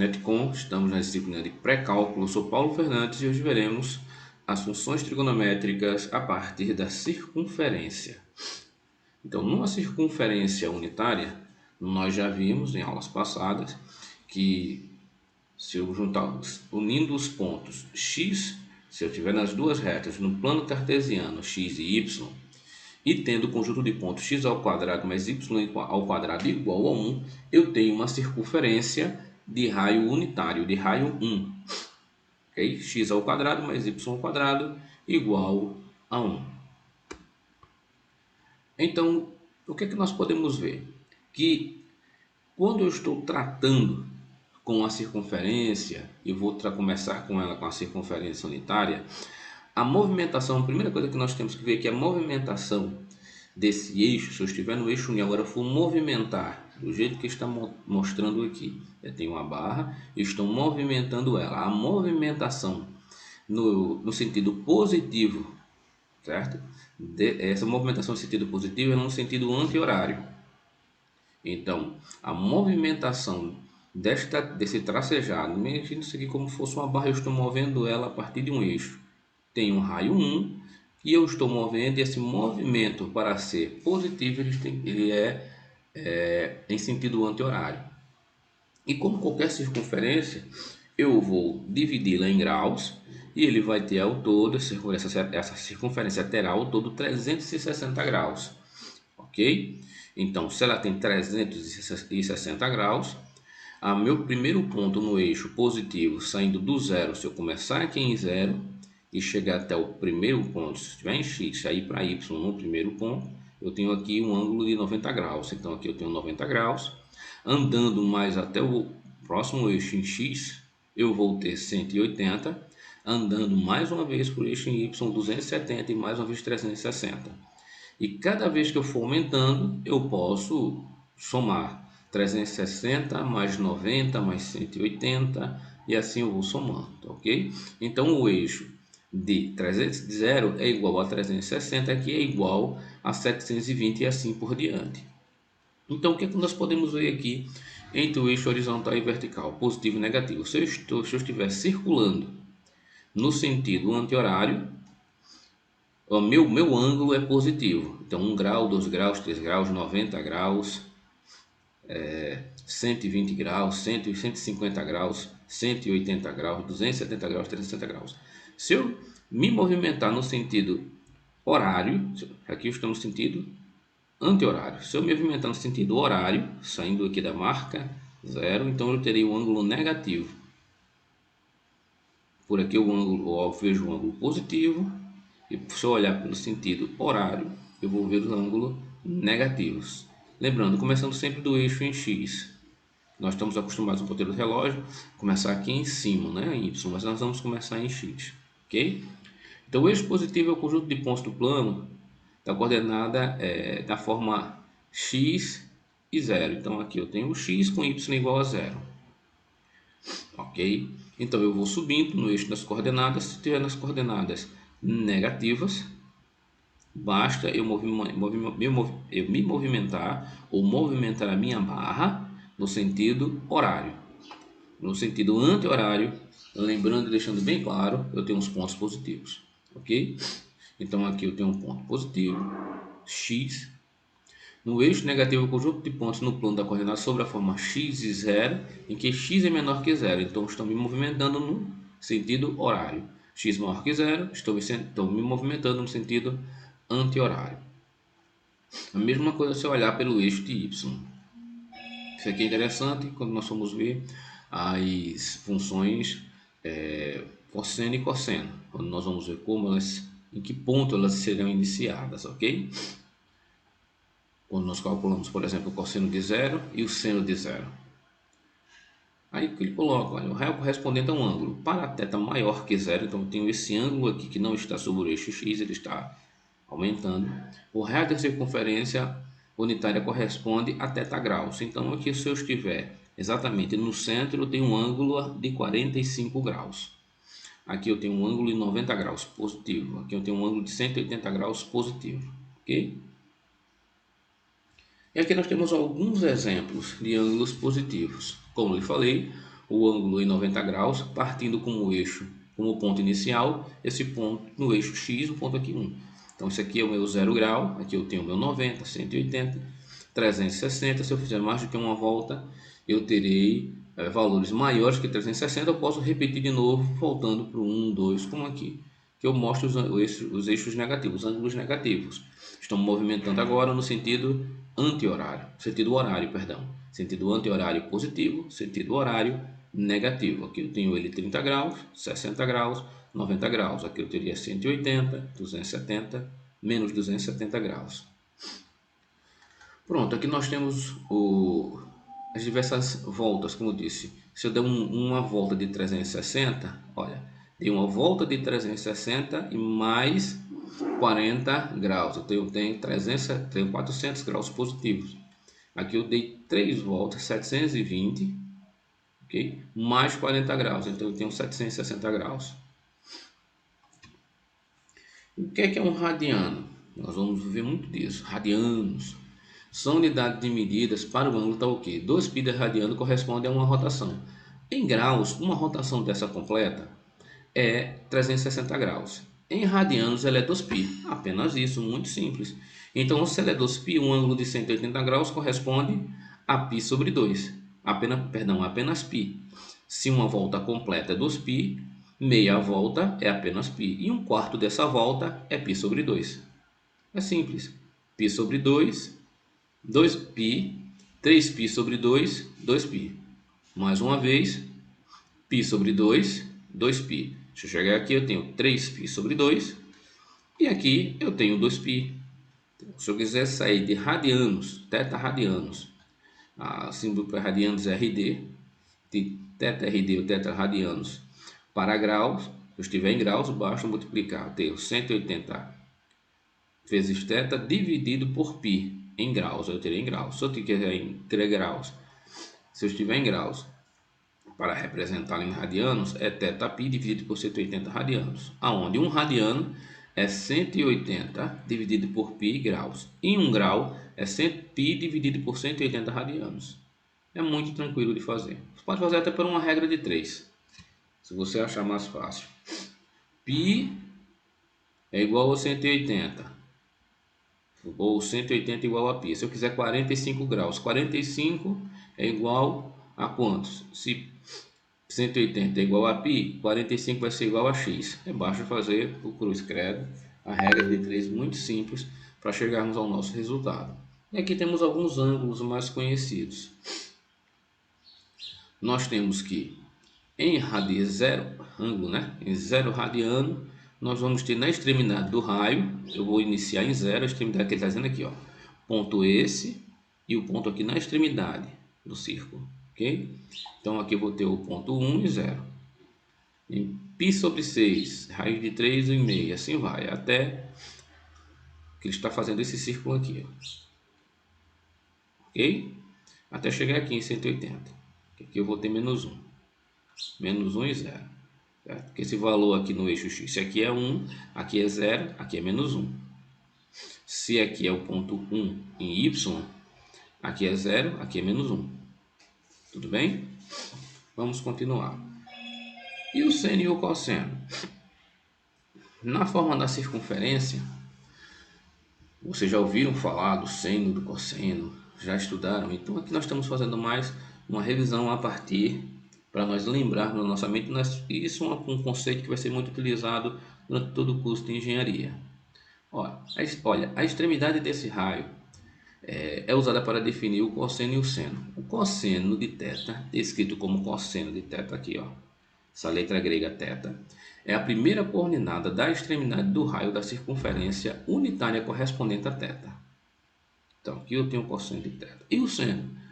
Internetcom, estamos na disciplina de pré-cálculo. Sou Paulo Fernandes e hoje veremos as funções trigonométricas a partir da circunferência. Então, numa circunferência unitária, nós já vimos em aulas passadas que se eu juntar, unindo os pontos x, se eu tiver nas duas retas no plano cartesiano x e y, e tendo o conjunto de pontos x ao quadrado mais y ao quadrado igual a 1, eu tenho uma circunferência de raio unitário, de raio 1. Okay? X ao quadrado mais y ao quadrado igual a 1. Então, o que é que nós podemos ver? Que quando eu estou tratando com a circunferência, e vou começar com ela com a circunferência unitária, a movimentação, a primeira coisa que nós temos que ver é que a movimentação desse eixo, se eu estiver no eixo união, agora for movimentar do jeito que está mostrando aqui, eu tenho uma barra e estou movimentando ela. A movimentação no sentido positivo, certo? Essa movimentação no sentido positivo é no sentido anti-horário. Então, a movimentação desse tracejado, imagine isso aqui como fosse uma barra, eu estou movendo ela a partir de um eixo. Tem um raio 1 e eu estou movendo, e esse movimento, para ser positivo, ele é em sentido anti-horário. E como qualquer circunferência, eu vou dividi-la em graus e ele vai ter ao todo, essa circunferência terá ao todo 360 graus, ok? Então, se ela tem 360 graus, meu primeiro ponto no eixo positivo, saindo do zero, se eu começar aqui em zero e chegar até o primeiro ponto, se estiver em x, sair para y no primeiro ponto, eu tenho aqui um ângulo de 90 graus. Então, aqui eu tenho 90 graus. Andando mais até o próximo eixo em x, eu vou ter 180. Andando mais uma vez por eixo em y, 270 e mais uma vez 360. E cada vez que eu for aumentando, eu posso somar 360 mais 90 mais 180 e assim eu vou somando, ok? Então o eixo de 0 é igual a 360, que é igual a 720 e assim por diante. Então o que é que nós podemos ver aqui entre o eixo horizontal e vertical, positivo e negativo? Se eu estiver circulando no sentido anti-horário, o meu ângulo é positivo. Então 1 grau, 2 graus, 3 graus, 90 graus, 120 graus, 150 graus, 180 graus, 270 graus, 360 graus. Se eu me movimentar no sentido horário, aqui eu estou no sentido anti-horário. Se eu me movimentar no sentido horário, saindo aqui da marca 0, então eu terei um ângulo negativo. Por aqui eu vejo um ângulo positivo. E se eu olhar pelo sentido horário, eu vou ver os ângulos negativos. Lembrando, começando sempre do eixo em x. Nós estamos acostumados no ponteiro do relógio começar aqui em cima, né, em y, mas nós vamos começar em x, ok? Então o eixo positivo é o conjunto de pontos do plano da coordenada da forma x e 0. Então aqui eu tenho o x com y igual a 0, ok? Então eu vou subindo no eixo das coordenadas. Se estiver nas coordenadas negativas, basta eu me movimentar ou movimentar a minha barra no sentido horário. No sentido anti-horário, lembrando e deixando bem claro, eu tenho uns pontos positivos, ok? Então aqui eu tenho um ponto positivo, x. No eixo negativo, o conjunto de pontos no plano da coordenada sobre a forma x e 0, em que x é menor que 0. Então estou me movimentando no sentido horário. X maior que 0, estou me movimentando no sentido anti-horário. A mesma coisa se eu olhar pelo eixo de y. Isso aqui é interessante quando nós formos ver as funções cosseno e cosseno, quando nós vamos ver em que ponto elas serão iniciadas, ok? Quando nós calculamos, por exemplo, o cosseno de 0 e o seno de 0. Aí que ele coloca, olha, o raio correspondente a um ângulo para θ maior que 0, então eu tenho esse ângulo aqui que não está sobre o eixo x, ele está aumentando. O raio da circunferência unitária corresponde a θ graus. Então aqui, se eu estiver exatamente no centro, eu tenho um ângulo de 45 graus. Aqui eu tenho um ângulo de 90 graus positivo. Aqui eu tenho um ângulo de 180 graus positivo, ok? E aqui nós temos alguns exemplos de ângulos positivos. Como eu falei, o ângulo em 90 graus, partindo como eixo, como ponto inicial, esse ponto no eixo X, o ponto aqui 1. Então isso aqui é o meu 0 grau, aqui eu tenho o meu 90, 180, 360, se eu fizer mais do que uma volta, eu terei valores maiores que 360, eu posso repetir de novo, voltando para o 1, 2, como aqui, que eu mostro os eixos negativos, os ângulos negativos. Estão movimentando agora no sentido anti-horário, sentido horário, perdão. Sentido anti-horário positivo, sentido horário negativo. Aqui eu tenho ele 30 graus, 60 graus, 90 graus. Aqui eu teria 180, 270, menos 270 graus. Pronto, aqui nós temos as diversas voltas, como eu disse. Se eu der uma volta de 360, olha, dei uma volta de 360 e mais 40 graus. Eu tenho 400 graus positivos. Aqui eu dei 3 voltas, 720, ok? Mais 40 graus, então eu tenho 760 graus. O que é um radiano? Nós vamos ver muito disso. Radianos são unidades de medidas para o ângulo tal que 2π de radiano corresponde a uma rotação. Em graus, uma rotação dessa completa é 360 graus. Em radianos ela é 2π, apenas isso, muito simples. Então, se ela é 2π, um ângulo de 180 graus corresponde a π sobre 2. Apenas π. Se uma volta completa é 2π, meia volta é apenas π. E um quarto dessa volta é π sobre 2. É simples. π sobre 2, 2π, 3π sobre 2, 2π. Mais uma vez, π sobre 2, 2π. Deixa eu chegar aqui, eu tenho 3π sobre 2 e aqui eu tenho 2π. Se eu quiser sair de radianos, teta radianos, a símbolo para radianos é RD, de teta RD ou teta radianos para graus, se eu estiver em graus, basta multiplicar, eu tenho 180 vezes teta dividido por π em graus, eu terei em graus. Se eu quiser em 3 graus, se eu estiver em graus, para representá-lo em radianos, é θπ dividido por 180 radianos, aonde um radiano é 180 dividido por π graus. Em 1 grau é 100π dividido por 180 radianos. É muito tranquilo de fazer. Você pode fazer até por uma regra de 3, se você achar mais fácil. π é igual a 180, ou 180 igual a π. Se eu quiser 45 graus, 45 é igual a quantos? Se 180 é igual a π, 45 vai ser igual a x. É basta fazer o cruz credo, a regra de 3 muito simples para chegarmos ao nosso resultado. E aqui temos alguns ângulos mais conhecidos. Nós temos que em zero radiano, nós vamos ter na extremidade do raio, eu vou iniciar em zero, a extremidade que ele está dizendo aqui, ó, ponto esse e o ponto aqui na extremidade do círculo. Ok? Então aqui eu vou ter o ponto 1 e 0. Em π sobre 6, raiz de 3,5, assim vai, até que ele está fazendo esse círculo aqui. Ó. Ok? Até chegar aqui em 180. Aqui eu vou ter menos 1. Menos 1 e 0. Certo? Porque esse valor aqui no eixo X, se aqui é 1, aqui é 0, aqui é menos 1. Se aqui é o ponto 1 em Y, aqui é 0, aqui é menos 1. Tudo bem? Vamos continuar. E o seno e o cosseno? Na forma da circunferência, vocês já ouviram falar do seno, do cosseno, já estudaram? Então aqui nós estamos fazendo mais uma revisão a partir, para nós lembrarmos na nossa mente. Isso é um conceito que vai ser muito utilizado durante todo o curso de engenharia. Olha, a extremidade desse raio é usada para definir o cosseno e o seno. O cosseno de θ, escrito como cosseno de θ aqui, ó, essa letra grega θ, é a primeira coordenada da extremidade do raio da circunferência unitária correspondente a θ. Então aqui eu tenho o cosseno de θ. E o seno?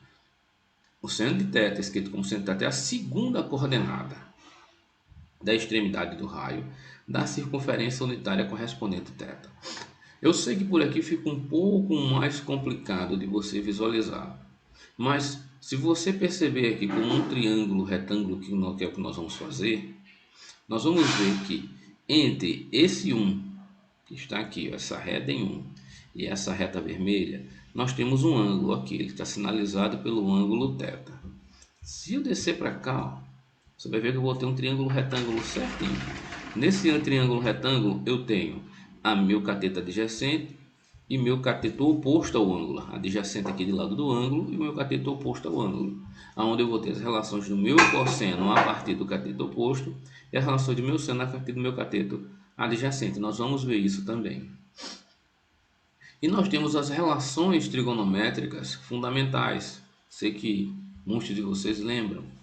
O seno de θ, escrito como seno de θ, é a segunda coordenada da extremidade do raio da circunferência unitária correspondente a θ. Eu sei que por aqui fica um pouco mais complicado de você visualizar, mas se você perceber aqui como um triângulo retângulo, que é o que nós vamos fazer, nós vamos ver que entre esse 1, que está aqui, ó, essa reta em 1, e essa reta vermelha, nós temos um ângulo aqui, ele está sinalizado pelo ângulo θ. Se eu descer para cá, ó, Você vai ver que eu vou ter um triângulo retângulo certinho. Nesse triângulo retângulo eu tenho a meu cateto adjacente e meu cateto oposto ao ângulo. Adjacente aqui do lado do ângulo e o meu cateto oposto ao ângulo. Onde eu vou ter as relações do meu cosseno a partir do cateto oposto e as relações do meu seno a partir do meu cateto adjacente. Nós vamos ver isso também. E nós temos as relações trigonométricas fundamentais. Sei que muitos de vocês lembram.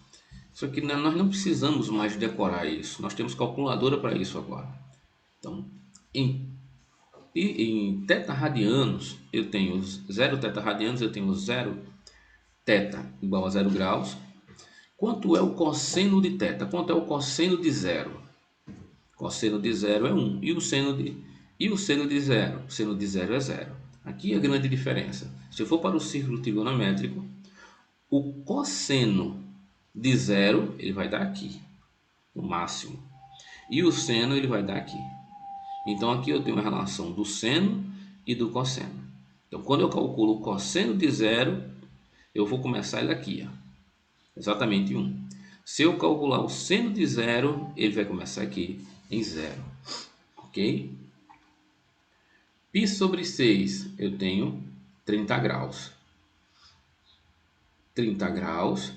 Só que nós não precisamos mais decorar isso. Nós temos calculadora para isso agora. Então, em teta radianos, eu tenho 0 teta radianos, eu tenho 0 teta igual a 0 graus. Quanto é o cosseno de teta? Quanto é o cosseno de 0? Cosseno de 0 é 1. E o seno de 0? O seno de 0 é 0. Aqui é a grande diferença. Se eu for para o círculo trigonométrico, o cosseno de 0 ele vai dar aqui, o máximo. E o seno ele vai dar aqui. Então aqui eu tenho a relação do seno e do cosseno. Então quando eu calculo o cosseno de 0, eu vou começar ele aqui, ó, exatamente 1. Se eu calcular o seno de 0, ele vai começar aqui em 0. Ok? Π sobre 6 eu tenho 30 graus. 30 graus,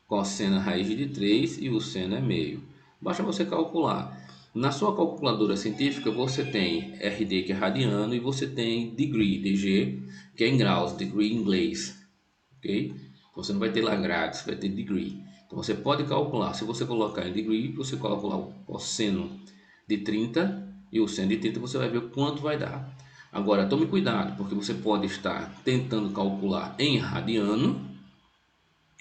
cosseno raiz de 3 e o seno é meio. Basta você calcular. Na sua calculadora científica você tem RD, que é radiano, e você tem degree, DG, que é em graus, degree em inglês. Ok? Você não vai ter lá grades, vai ter degree. Então você pode calcular, se você colocar em degree, você calcular o cosseno de 30 e o seno de 30, você vai ver quanto vai dar. Agora tome cuidado, porque você pode estar tentando calcular em radiano,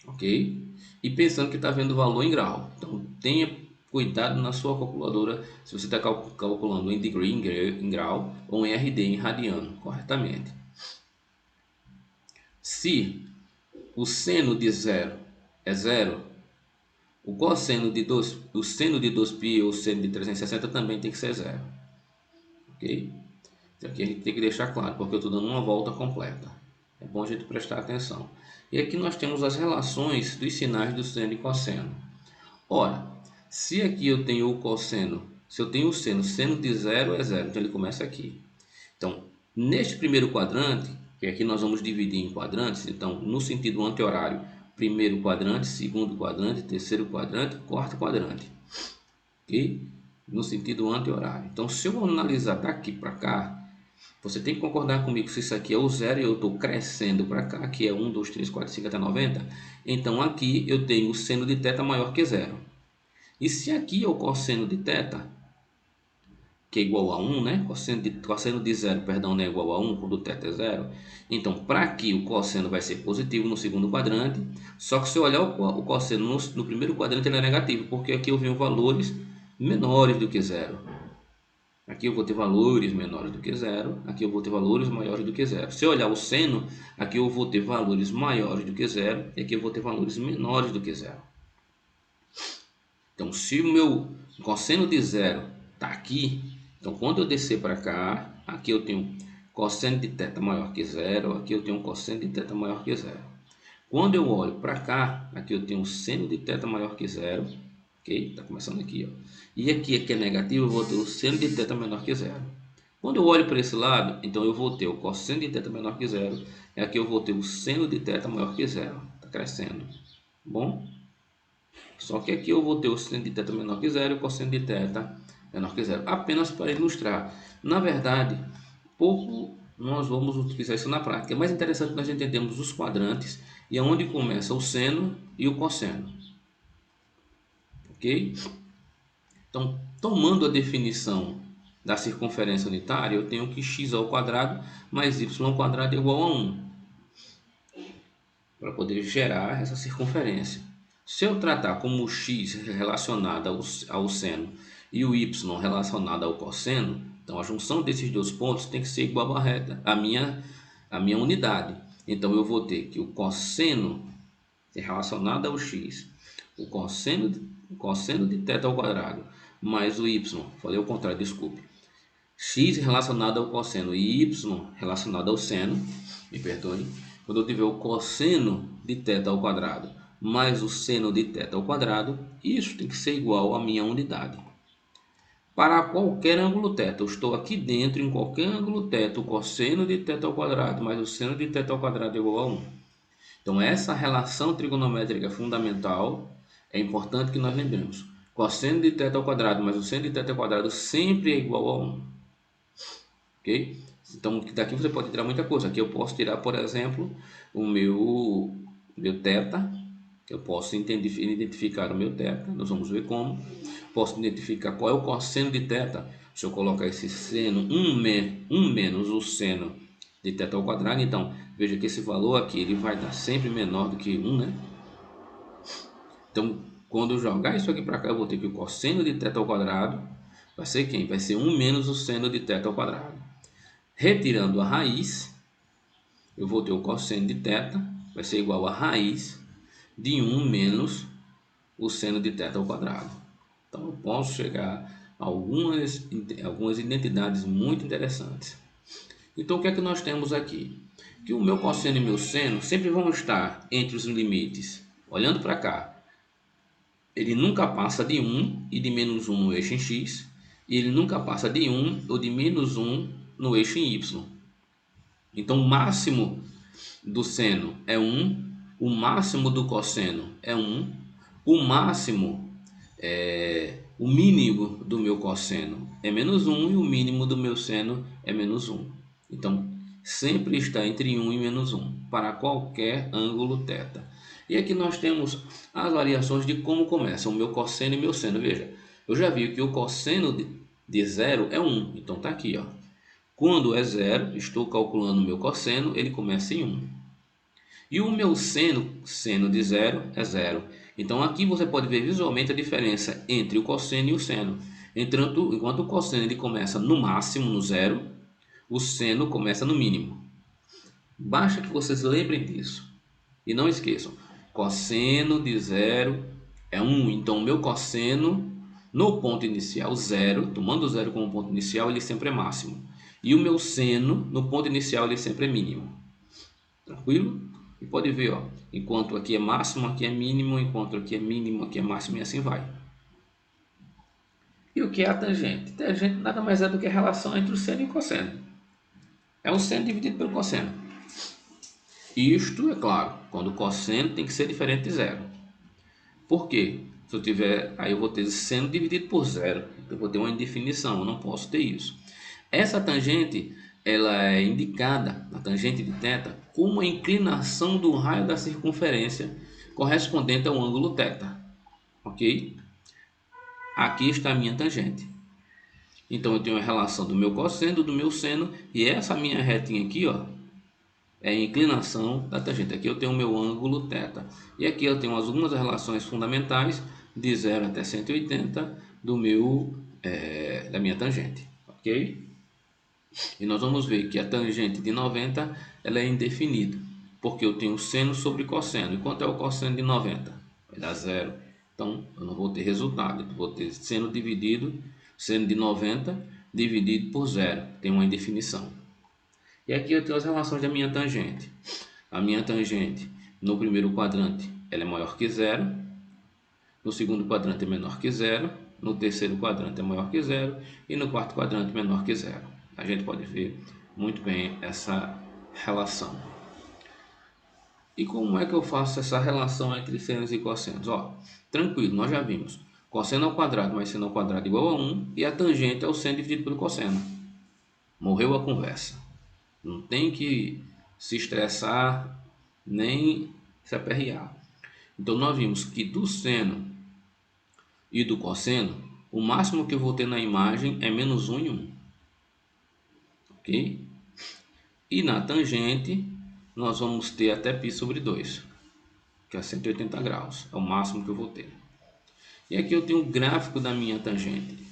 ok? E pensando que está vendo o valor em grau. Então tenha cuidado na sua calculadora se você está calculando em degree, em grau, ou em RD, em radiano, corretamente. Se o seno de 0 é 0, o cosseno de 2, o seno de 2π ou o seno de 360 também tem que ser 0. Ok? Isso aqui a gente tem que deixar claro, porque eu estou dando uma volta completa. É bom a gente prestar atenção. E aqui nós temos as relações dos sinais do seno e cosseno. Ora, se aqui eu tenho o cosseno, se eu tenho o seno de 0 é 0, então ele começa aqui. Então, neste primeiro quadrante, que aqui nós vamos dividir em quadrantes, então no sentido anti-horário, primeiro quadrante, segundo quadrante, terceiro quadrante, quarto quadrante. Ok? No sentido anti-horário. Então, se eu analisar daqui para cá, você tem que concordar comigo se isso aqui é o 0 e eu estou crescendo para cá, que é 1, 2, 3, 4, 5 até 90. Então aqui eu tenho o seno de θ maior que 0. E se aqui é o cosseno de θ, que é igual a 1, né? Cosseno de 0, perdão, não é igual a 1 quando θ é 0. Então para aqui o cosseno vai ser positivo no segundo quadrante. Só que se eu olhar o cosseno no primeiro quadrante ele é negativo, porque aqui eu venho valores menores do que 0. Aqui eu vou ter valores menores do que 0, aqui eu vou ter valores maiores do que 0. Se eu olhar o seno, aqui eu vou ter valores maiores do que 0 e aqui eu vou ter valores menores do que 0. Então, se o meu cosseno de 0 está aqui, então quando eu descer para cá, aqui eu tenho cosseno de θ maior que 0, aqui eu tenho cosseno de θ maior que 0. Quando eu olho para cá, aqui eu tenho seno de θ maior que 0. Ok? Está começando aqui, ó. E aqui é negativo, eu vou ter o seno de θ menor que 0. Quando eu olho para esse lado, então eu vou ter o cosseno de θ menor que 0. E aqui eu vou ter o seno de θ maior que 0. Está crescendo. Bom? Só que aqui eu vou ter o seno de θ menor que 0 e o cosseno de θ menor que 0. Apenas para ilustrar. Na verdade, pouco nós vamos utilizar isso na prática. É mais interessante nós entendermos os quadrantes e aonde começa o seno e o cosseno. Ok? Então, tomando a definição da circunferência unitária, eu tenho que x ao quadrado mais y ao quadrado é igual a 1. Para poder gerar essa circunferência. Se eu tratar como o x relacionado ao seno e o y relacionado ao cosseno, então a junção desses dois pontos tem que ser igual à reta, a minha unidade. Então eu vou ter que o cosseno relacionado ao x, o cosseno de θ ao quadrado, mais o y, falei o contrário, desculpe, x relacionado ao cosseno e y relacionado ao seno, me perdoe, quando eu tiver o cosseno de θ ao quadrado mais o seno de θ ao quadrado, isso tem que ser igual à minha unidade. Para qualquer ângulo θ, eu estou aqui dentro, em qualquer ângulo θ, o cosseno de θ ao quadrado mais o seno de θ ao quadrado é igual a 1. Então essa relação trigonométrica fundamental é importante que nós lembremos. Cosseno de θ ao quadrado mais o seno de θ ao quadrado sempre é igual a 1. Ok? Então daqui você pode tirar muita coisa. Aqui eu posso tirar, por exemplo, o meu θ. Eu posso identificar o meu θ. Nós vamos ver como. Posso identificar qual é o cosseno de θ. Se eu colocar esse seno 1 menos o seno de θ ao quadrado, então veja que esse valor aqui ele vai dar sempre menor do que 1, né? Então, quando eu jogar isso aqui para cá, eu vou ter que o cosseno de θ ao quadrado vai ser quem? Vai ser 1 menos o seno de θ ao quadrado. Retirando a raiz, eu vou ter o cosseno de θ, vai ser igual a raiz de 1 menos o seno de θ ao quadrado. Então, eu posso chegar a algumas identidades muito interessantes. Então, o que é que nós temos aqui? Que o meu cosseno e meu seno sempre vão estar entre os limites. Olhando para cá, ele nunca passa de 1 e de menos 1 no eixo em x, e ele nunca passa de 1 ou de menos 1 no eixo em y. Então, o máximo do seno é 1, o máximo do cosseno é 1, o máximo, o mínimo do meu cosseno é menos 1 e o mínimo do meu seno é menos 1. Então, sempre está entre 1 e menos 1 para qualquer ângulo θ. E aqui nós temos as variações de como começa o meu cosseno e meu seno. Veja, eu já vi que o cosseno de 0 é 1, então está aqui, ó. Quando é 0, estou calculando o meu cosseno, ele começa em 1. E o meu seno de 0 é 0. Então aqui você pode ver visualmente a diferença entre o cosseno e o seno. Enquanto o cosseno ele começa no máximo, no 0, o seno começa no mínimo. Basta que vocês lembrem disso. E não esqueçam, cosseno de 0 é 1. Então o meu cosseno no ponto inicial, 0, tomando 0 como ponto inicial, ele sempre é máximo. E o meu seno no ponto inicial, ele sempre é mínimo. Tranquilo? E pode ver, ó, enquanto aqui é máximo, aqui é mínimo, enquanto aqui é mínimo, aqui é máximo e assim vai. E o que é a tangente? Tangente nada mais é do que a relação entre o seno e o cosseno. É o seno dividido pelo cosseno. Isto, é claro, quando o cosseno tem que ser diferente de 0. Por quê? Se eu tiver, aí eu vou ter seno dividido por 0. Eu vou ter uma indefinição, eu não posso ter isso. Essa tangente, ela é indicada, a tangente de θ, como a inclinação do raio da circunferência correspondente ao ângulo θ. Ok? Aqui está a minha tangente. Então eu tenho a relação do meu cosseno, do meu seno, e essa minha retinha aqui, ó, é a inclinação da tangente. Aqui eu tenho o meu ângulo θ. E aqui eu tenho algumas relações fundamentais de 0 até 180 da minha tangente. Ok? E nós vamos ver que a tangente de 90 ela é indefinida, porque eu tenho seno sobre cosseno. E quanto é o cosseno de 90? Vai dar 0. Então eu não vou ter resultado. Eu vou ter seno de 90 dividido por 0. Tem uma indefinição. E aqui eu tenho as relações da minha tangente. A minha tangente no primeiro quadrante ela é maior que 0. No segundo quadrante é menor que 0. No terceiro quadrante é maior que 0. E no quarto quadrante menor que 0. A gente pode ver muito bem essa relação. E como é que eu faço essa relação entre senos e cossenos? Ó, tranquilo, nós já vimos. Cosseno ao quadrado mais seno ao quadrado igual a 1. E a tangente é o seno dividido pelo cosseno. Morreu a conversa. Não tem que se estressar nem se aperrear. Então nós vimos que do seno e do cosseno, o máximo que eu vou ter na imagem é menos 1 e 1. Ok? E na tangente, nós vamos ter até π sobre 2, que é 180 graus. É o máximo que eu vou ter. E aqui eu tenho o gráfico da minha tangente.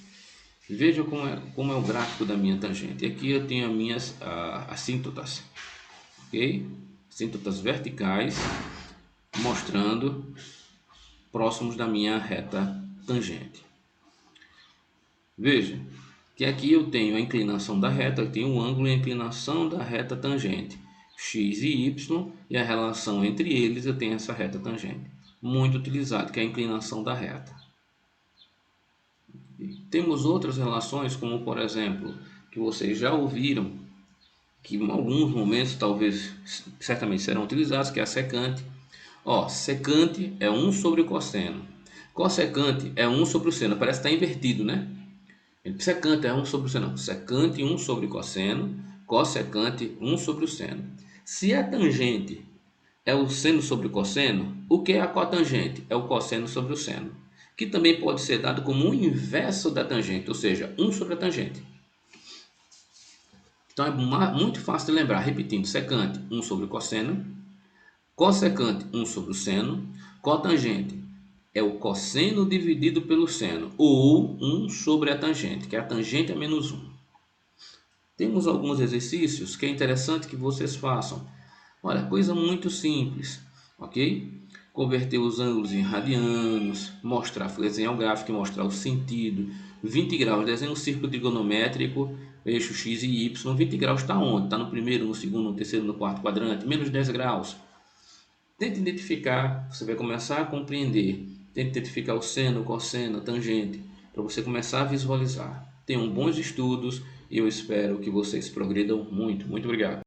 Veja como é o gráfico da minha tangente. E aqui eu tenho as minhas assíntotas. Ok? Assíntotas verticais, mostrando próximos da minha reta tangente. Veja que aqui eu tenho a inclinação da reta, eu tenho o ângulo e a inclinação da reta tangente, x e y, e a relação entre eles eu tenho essa reta tangente. muito utilizado, que é a inclinação da reta. Temos outras relações, como por exemplo, que vocês já ouviram, que em alguns momentos talvez certamente serão utilizados, que é a secante. Ó, secante é 1 sobre o cosseno. Cossecante é 1 sobre o seno. Parece que está invertido, né? Secante é 1 sobre o seno. Secante 1 sobre o cosseno. Cossecante 1 sobre o seno. Se a tangente é o seno sobre o cosseno, o que é a cotangente? É o cosseno sobre o seno, que também pode ser dado como o inverso da tangente, ou seja, 1 sobre a tangente. Então é muito fácil de lembrar, repetindo, secante 1 sobre o cosseno, cossecante 1 sobre o seno, cotangente é o cosseno dividido pelo seno, ou 1 sobre a tangente, que é a tangente a menos 1. Temos alguns exercícios que é interessante que vocês façam. Olha, coisa muito simples, ok? Converter os ângulos em radianos, mostrar, desenhar o gráfico e mostrar o sentido. 20 graus, desenha um círculo trigonométrico, eixo x e y. 20 graus está onde? Está no primeiro, no segundo, no terceiro, no quarto quadrante. Menos 10 graus. Tente identificar, você vai começar a compreender. Tente identificar o seno, o cosseno, a tangente, para você começar a visualizar. Tenham bons estudos e eu espero que vocês progridam muito. Muito obrigado.